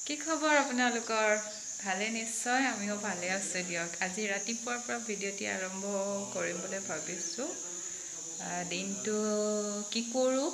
কি খবৰ আপোনালোকৰ? ভালে নিশ্চয়, আমিও ভালে আছোঁ দিয়ক। আজি ৰাতিপুৱাৰ পৰা ভিডিঅ'টি আৰম্ভ কৰিম বুলি ভাবিছোঁ। দিনটো কি কৰোঁ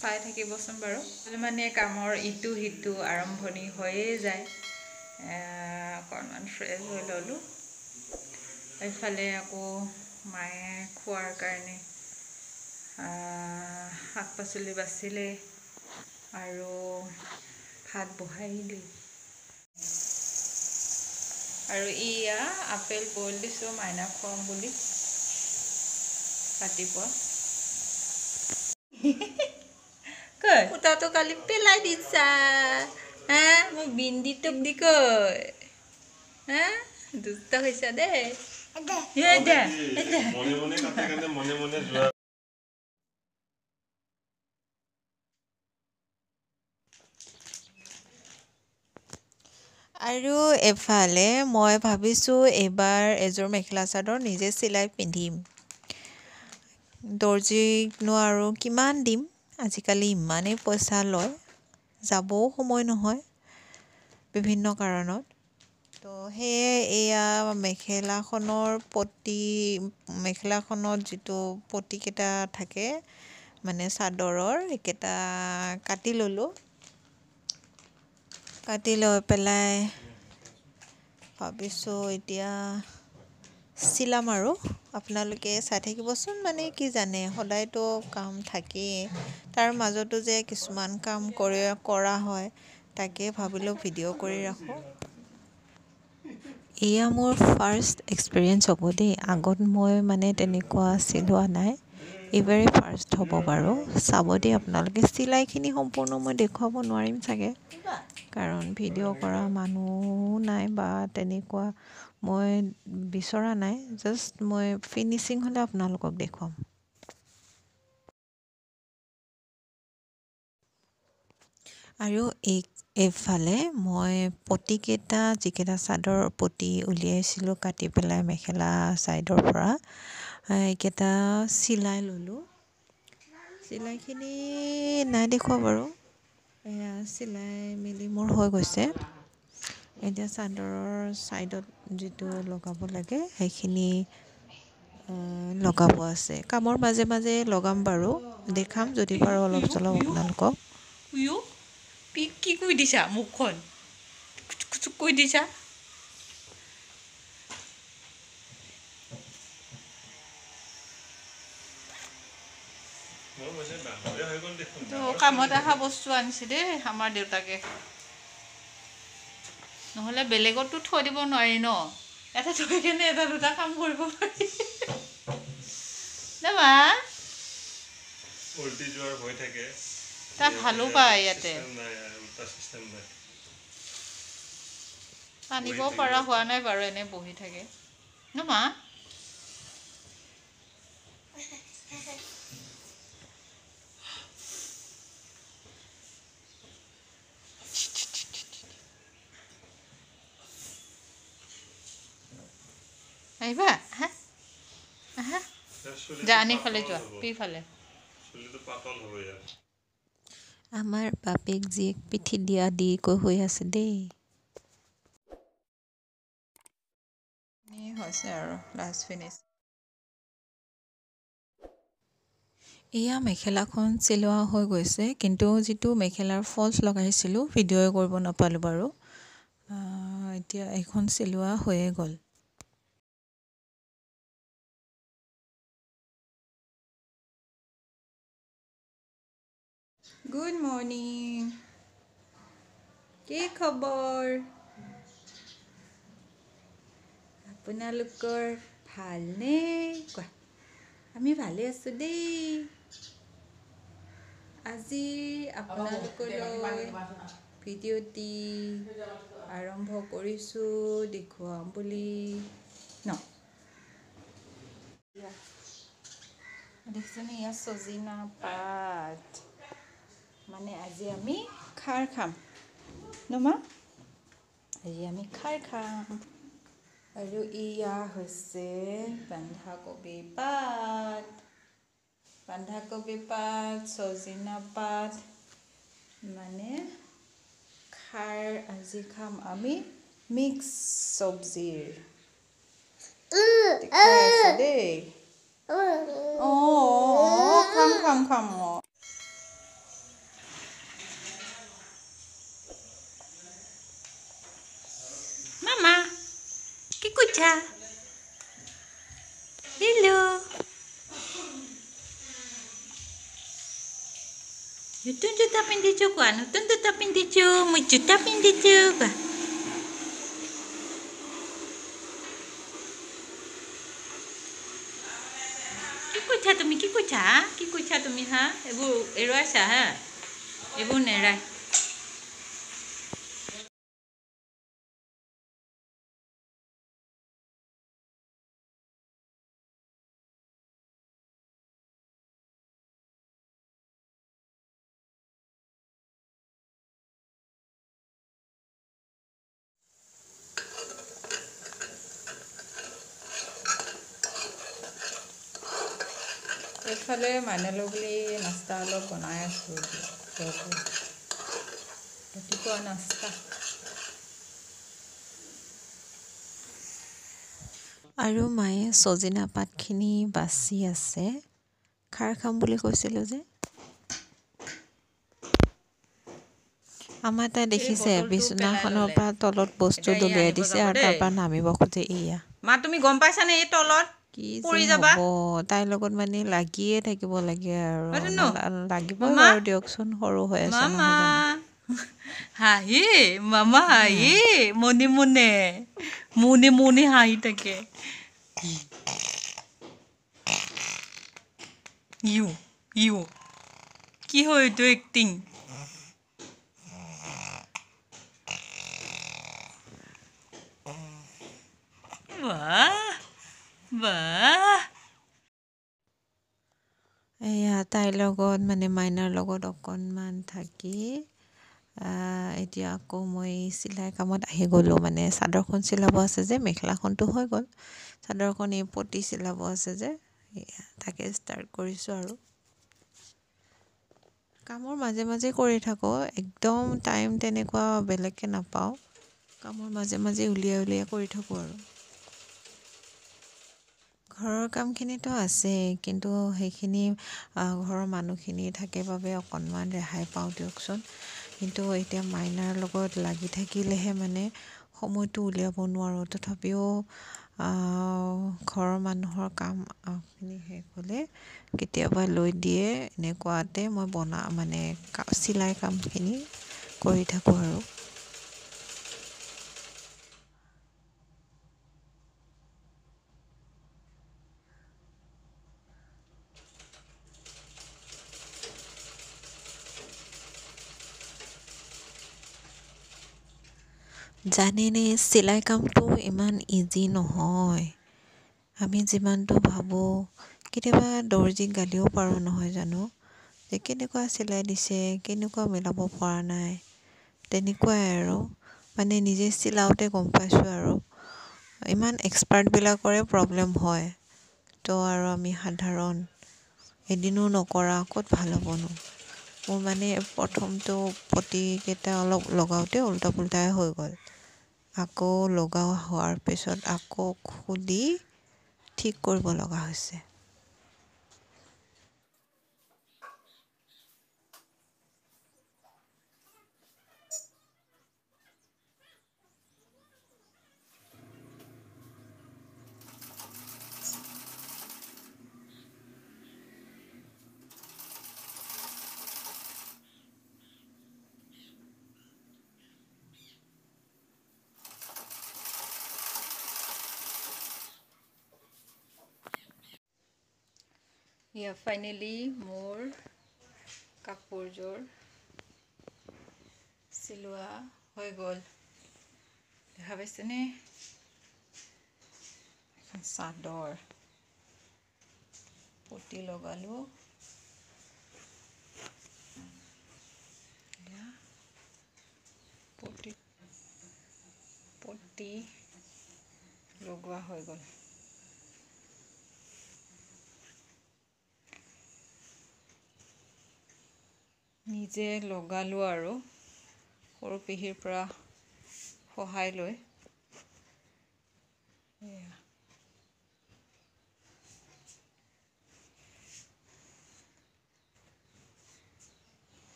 চাই থাকিবচোন বাৰু। মানে কামৰ ইটো সিটো আৰম্ভণি হৈয়ে যায়। অকণমান ফ্ৰেছ হৈ ল'লোঁ। এইফালে আকৌ মায়ে খোৱাৰ কাৰণে শাক পাচলি বাচিলে আৰু ভাত বহাই দিল। আৰু ইয়া আপেল বইল দিছোঁ মাইনাক খুৱাম বুলি ৰাতিপুৱা। ফুটাটো কালি পেলাই দিছা হা, মোক বিন্দি টোপ দি কয় হা, দুষ্ট হৈছা দেই। আৰু এফালে মই ভাবিছোঁ এইবাৰ এযোৰ মেখেলা চাদৰ নিজে চিলাই পিন্ধিম। দৰ্জীকনো আৰু কিমান দিম, আজিকালি ইমানেই পইচা লয়, যাবও সময় নহয় বিভিন্ন কাৰণত। তো সেয়ে এয়া মেখেলাখনত যিটো পটিকেইটা থাকে মানে চাদৰৰ, সেইকেইটা কাটি ল'লোঁ। কাটি লৈ পেলাই ভাবিছোঁ এতিয়া চিলাম আৰু আপোনালোকে চাই থাকিবচোন। মানে কি জানে, সদায়তো কাম থাকেই, তাৰ মাজতো যে কিছুমান কাম কৰা হয়, তাকে ভাবিলোঁ ভিডিঅ' কৰি ৰাখোঁ। এয়া মোৰ ফাৰ্ষ্ট এক্সপিৰিয়েঞ্চ হ'ব দেই। আগত মই মানে তেনেকুৱা চিলোৱা নাই, এইবাৰেই ফাৰ্ষ্ট হ'ব বাৰু। চাব দেই আপোনালোকে। চিলাইখিনি সম্পূৰ্ণ মই দেখুৱাব নোৱাৰিম চাগে, কাৰণ ভিডিঅ' কৰা মানুহো নাই বা তেনেকুৱা মই বিচৰা নাই। জাষ্ট মই ফিনিচিং হ'লে আপোনালোকক দেখুৱাম। আৰু এইফালে মই পটিকেইটা, যিকেইটা চাদৰ পটি উলিয়াইছিলোঁ কাটি পেলাই মেখেলা ছাইডৰ পৰা, এইকেইটা চিলাই ল'লোঁ। চিলাইখিনি নাই দেখুওৱা বাৰু, এয়া চিলাই মেলি মোৰ হৈ গৈছে। এতিয়া চাদৰৰ ছাইডত যিটো লগাব লাগে সেইখিনি লগাব আছে। কামৰ মাজে মাজে লগাম বাৰু, দেখাম যদি পাৰোঁ অলপ চলপ আপোনালোকক। কি কৰি দিছা মুখখন, কৈ দিছা। কামত অহা বস্তু আনিছে দেই আমাৰ দেউতাকে, নহ'লে বেলেগতো থৈ দিব নোৱাৰি ন, এটা থৈ কেনে এটা দুটা কাম কৰিব পাৰি মা। উল্টি যোৱাৰ ভয় থাকে, তাক ভালো পায় ইয়াতে। টানিব পৰা হোৱা নাই বাৰু, এনে বহি থাকে ন মা। আহিবা আহা আহা, যা আনিফালে যোৱা, পিফালে। আমাৰ বাপেক জীয়েক পিঠি দিয়া দি কৈ হৈ আছে দেই। হৈছে আৰু লাষ্ট ফিনিছ। এয়া মেখেলাখন চিলোৱা হৈ গৈছে, কিন্তু যিটো মেখেলাৰ ফলছ লগাইছিলোঁ ভিডিঅ'ই কৰিব নাপালোঁ বাৰু। এতিয়া এইখন চিলোৱা হৈয়ে গ'ল। গুড মৰ্ণিং, কি খবৰ আপোনালোকৰ? ভালনে কোৱা? আমি ভালে আছোঁ দেই। আজি আপোনালোকলৈ ভিডিঅ'টি আৰম্ভ কৰিছোঁ দেখুৱাম বুলি ন। দেখিছেনে, ইয়াত চজিনা পাত, মানে আজি আমি খাৰ খাম ন মা, আজি আমি খাৰ খাম। আৰু ইয়া হৈছে বন্ধাকবি পাত, চজিনা পাত, মানে খাৰ আজি খাম আমি মিক্স চব্জিৰ খাই আছে দেই খাম মামা কি কুছা hello nutun juta pindichu kwa nutun juta pindichu mujuta pindichu kwa কি কৈছা তুমি হা এইবোৰ এৰুৱাইছা হা এইবোৰ নেৰাই এইফালে মাইনালৈ বুলি নাস্তা অলপ বনাই আছোঁ ৰাতিপুৱা নাস্তা আৰু মায়ে সজিনা পাতখিনি বাছি আছে খাৰ খাম বুলি কৈছিলোঁ যে আমাৰ তাই দেখিছে বিছনাখনৰ পৰা তলত বস্তু দলিয়াই দিছে আৰু তাৰ পৰা নামিব খোজে এয়া মা তুমি গম পাইছানে এই তলত কি পৰি যাবা তাইৰ লগত মানে লাগিয়ে থাকিব লাগে আৰু লাগিবই বাৰু দিয়কচোন সৰু হৈ আছে নহয় হাঁহি মামা হাঁহি মনে মনে হাঁহি থাকে ইউ কি হয় এইটো এক্টিং এয়া তাইৰ লগত মানে মাইনাৰ লগত অকণমান থাকি এতিয়া আকৌ মই চিলাই কামত আহি গ'লোঁ মানে চাদৰখন চিলাব আছে যে মেখেলাখনটো হৈ গ'ল চাদৰখন এই পতি চিলাব আছে যে তাকে ষ্টাৰ্ট কৰিছোঁ আৰু কামৰ মাজে মাজে কৰি থাকোঁ একদম টাইম তেনেকুৱা বেলেগকৈ নাপাওঁ কামৰ মাজে মাজে উলিয়াই কৰি থাকোঁ আৰু ঘৰৰ কামখিনিতো আছেই কিন্তু সেইখিনি ঘৰৰ মানুহখিনি থাকে বাবে অকণমান ৰেহাই পাওঁ দিয়কচোন কিন্তু এতিয়া মাইনাৰ লগত লাগি থাকিলেহে মানে সময়টো উলিয়াব নোৱাৰোঁ তথাপিও ঘৰৰ মানুহৰ কামখিনি শেষ হ'লে কেতিয়াবা লৈ দিয়ে এনেকুৱাতে মই মানে চিলাই কামখিনি কৰি থাকোঁ আৰু জানেনে চিলাই কামটো ইমান ইজি নহয় আমি যিমানটো ভাবোঁ কেতিয়াবা দৰ্জীক গালিও পাৰোঁ নহয় জানো যে কেনেকুৱা চিলাই দিছে কেনেকুৱা মিলাব পৰা নাই তেনেকুৱাই আৰু মানে নিজে চিলাওঁতে গম পাইছোঁ আৰু ইমান এক্সপাৰ্টবিলাকৰে প্ৰব্লেম হয় তো আৰু আমি সাধাৰণ এদিনো নকৰা ক'ত ভাল হ'বনো মোৰ মানে প্ৰথমটো পতিকেইটা অলপ লগাওঁতে উল্টা পুল্টাই হৈ গ'ল আকৌ লগোৱা হোৱাৰ পিছত আকৌ খুলি ঠিক কৰিব লগা হৈছে ফাইনেলি মোৰ কাপোৰযোৰ চিলোৱা হৈ গ'ল দেখা পাইছেনে চাদৰ পতি লগালোঁ পতি লগোৱা হৈ গ'ল নিজে লগালোঁ আৰু সৰু পেহীৰ পৰা সহায় লৈ এয়া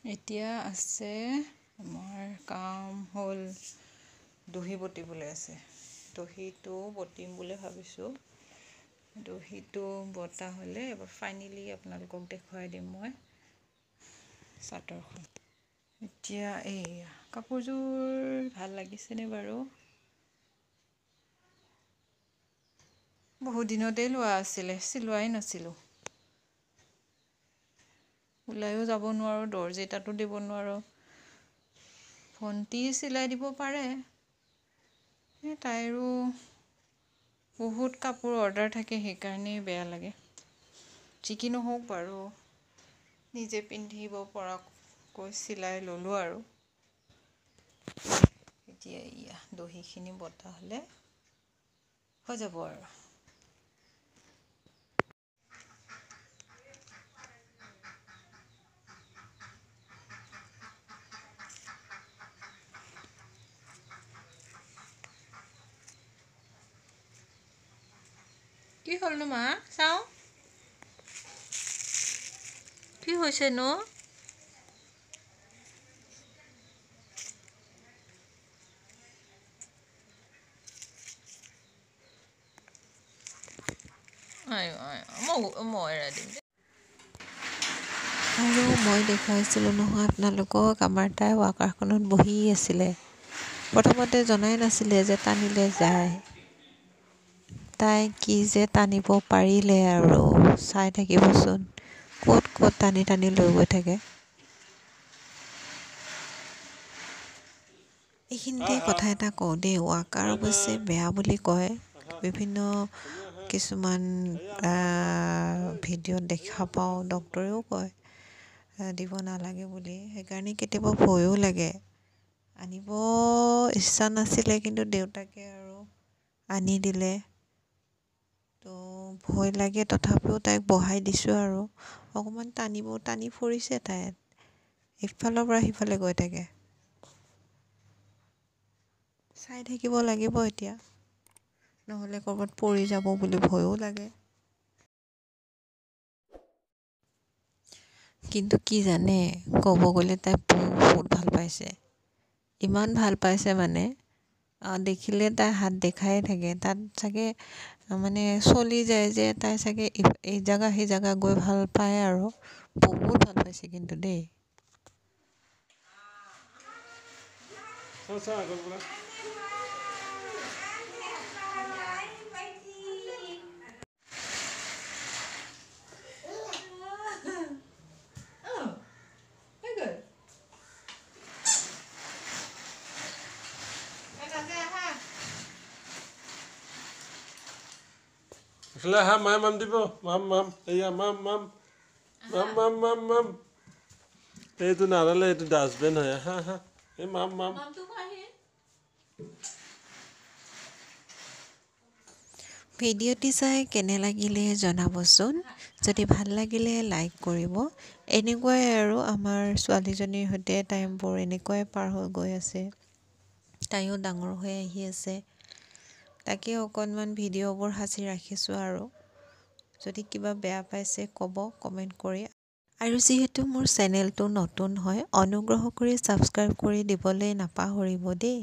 এতিয়া আছে আমাৰ কাম হ'ল দহি বটিবলৈ আছে দহিটো বটিম বুলি ভাবিছোঁ দহিটো বটা হ'লে এবাৰ ফাইনেলি আপোনালোকক দেখুৱাই দিম মই চাদৰখন এতিয়া এইয়া কাপোৰযোৰ ভাল লাগিছেনে বাৰু বহুত দিনতেই লোৱা আছিলে চিলোৱাই নাছিলোঁ ওলাইও যাব নোৱাৰোঁ দৰ্জী তাতো দিব নোৱাৰোঁ ভণ্টি চিলাই দিব পাৰে তাইৰো বহুত কাপোৰ অৰ্ডাৰ থাকে সেইকাৰণেই বেয়া লাগে যি কি নহওক বাৰু নিজে পিন্ধিব পৰাকৈ চিলাই ল'লোঁ আৰু এতিয়া এয়া দহিখিনি বটা হ'লে হৈ যাব আৰু কি হ'লনো মা চাওঁ কি হৈছেনো মই এৰাই দিম আৰু মই দেখুৱাইছিলোঁ নহয় আপোনালোকক আমাৰ তাই ৱাকাৰখনত বহি আছিলে প্ৰথমতে জনাই নাছিলে যে টানিলে যায় তাই কি যে টানিব পাৰিলে আৰু চাই থাকিবচোন ক'ত ক'ত টানি টানি লৈ গৈ থাকে এইখিনিতে কথা এটা কওঁ দেই ৱাকাৰ অৱশ্যে বেয়া বুলি কয় বিভিন্ন কিছুমান ভিডিঅ'ত দেখা পাওঁ ডক্তৰেও কয় দিব নালাগে বুলি সেইকাৰণে কেতিয়াবা ভয়ো লাগে আনিব ইচ্ছা নাছিলে কিন্তু দেউতাকে আৰু আনি দিলে তো ভয় লাগে তথাপিও তাইক বহাই দিছোঁ আৰু অকণমান টানি ফুৰিছে তাই ইফালৰ পৰা সিফালে গৈ থাকে চাই থাকিব লাগিব এতিয়া নহ'লে ক'ৰবাত পৰি যাব বুলি ভয়ো লাগে কিন্তু কি জানে ক'ব গ'লে তাই বহুত ভাল পাইছে ইমান ভাল পাইছে মানে দেখিলে তাই হাত দেখাই থাকে তাত চাগে মানে চলি যায় যে তাই চাগে এই জেগা সেই জেগা গৈ ভাল পায় আৰু বহুত ভাল পাইছে কিন্তু দেই Vielleicht haben wir Mam দিব মাম এয়া মাম এইটো নালালে এইটো ডাষ্টবিন হয় হা হা এই মাম ভিডিঅ'টি চাই কেনে লাগিলে জনাবচোন যদি ভাল লাগিলে লাইক কৰিব এনেকুৱাই আৰু আমাৰ ছোৱালীজনীৰ সৈতে টাইমবোৰ এনেকুৱাই পাৰ হৈ গৈ আছে তাইও ডাঙৰ হৈ আহি আছে তাকে অকণমান ভিডিঅ'বোৰ সাঁচি ৰাখিছোঁ আৰু যদি কিবা বেয়া পাইছে ক'ব কমেণ্ট কৰি আৰু যিহেতু মোৰ চেনেলটো নতুন হয় অনুগ্ৰহ কৰি ছাবস্ক্ৰাইব কৰি দিবলৈ নাপাহৰিব দেই